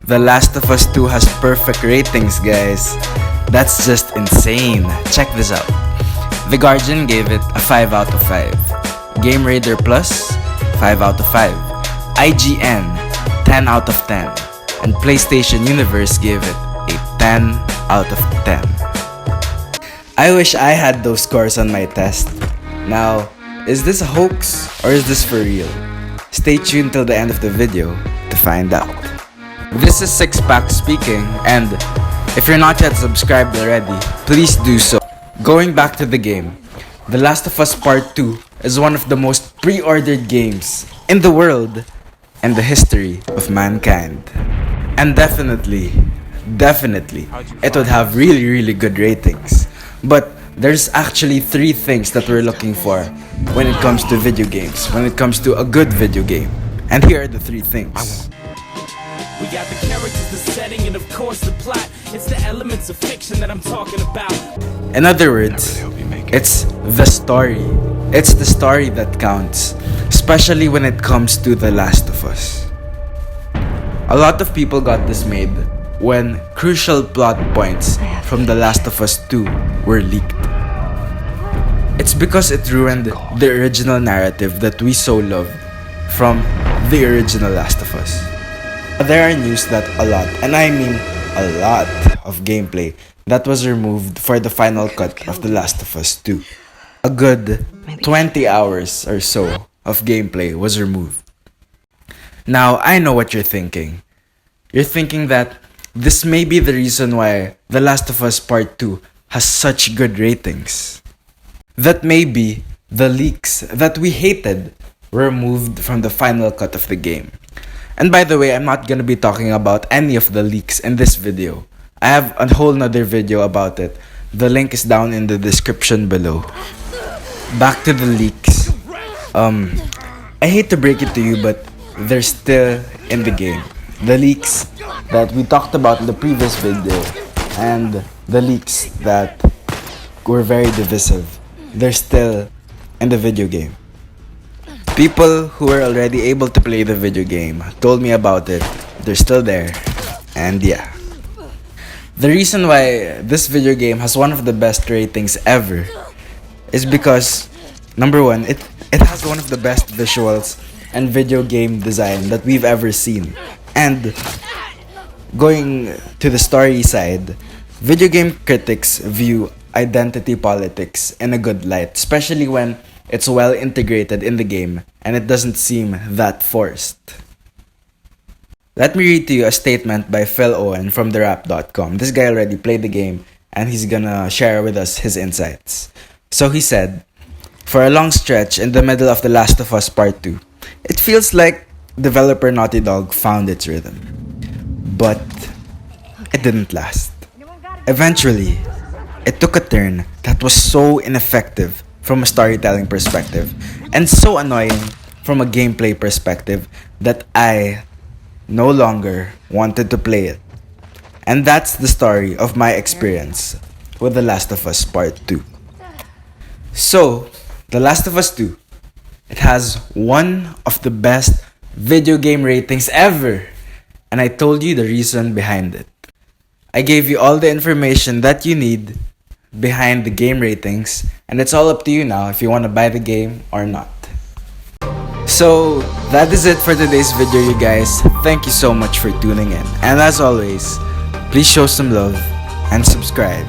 The Last of Us 2 has perfect ratings, guys. That's just insane. Check this out. The Guardian gave it a 5 out of 5. Game Radar Plus, 5 out of 5. IGN, 10 out of 10. And PlayStation Universe gave it a 10 out of 10. I wish I had those scores on my test. Now, is this a hoax or is this for real? Stay tuned till the end of the video to find out. This is Sixpack speaking, and if you're not yet subscribed already, please do so. Going back to the game, The Last of Us Part 2 is one of the most pre-ordered games in the world and the history of mankind. And definitely, it would have really good ratings. But there's actually 3 things that we're looking for when it comes to video games, when it comes to a good video game. And here are the 3 things. We got the characters, the setting, and of course the plot. It's the elements of fiction that I'm talking about. In other words, it's the story. It's the story that counts, especially when it comes to The Last of Us. A lot of people got dismayed when crucial plot points from The Last of Us 2 were leaked. It's because it ruined the original narrative that we so loved from the original Last of Us. There are news that a lot, and I mean a lot, of gameplay that was removed for the final cut of The Last of Us 2. A good 20 hours or so of gameplay was removed. Now, I know what you're thinking. You're thinking that this may be the reason why The Last of Us Part 2 has such good ratings. That maybe the leaks that we hated were removed from the final cut of the game. And by the way, I'm not gonna be talking about any of the leaks in this video. I have a whole nother video about it. The link is down in the description below. Back to the leaks. I hate to break it to you, but they're still in the game. The leaks that we talked about in the previous video and the leaks that were very divisive, they're still in the video game. People who were already able to play the video game told me about it. They're still there. And yeah. The reason why this video game has one of the best ratings ever is because, number one, it has one of the best visuals and video game design that we've ever seen. And going to the story side, video game critics view identity politics in a good light, especially when it's well integrated in the game and it doesn't seem that forced. Let me read to you a statement by Phil Owen from therap.com. This guy already played the game and he's gonna share with us his insights. So he said, "For a long stretch in the middle of The Last of Us Part 2, it feels like developer Naughty Dog found its rhythm. But it didn't last. Eventually, it took a turn that was so ineffective from a storytelling perspective and so annoying from a gameplay perspective that I no longer wanted to play it. And that's the story of my experience with The Last of Us Part 2. So, The Last of Us 2, it has one of the best video game ratings ever. And I told you the reason behind it. I gave you all the information that you need behind the game ratings, and it's all up to you now if you want to buy the game or not. So that is it for today's video, you guys. Thank you so much for tuning in, and as always, please show some love and subscribe.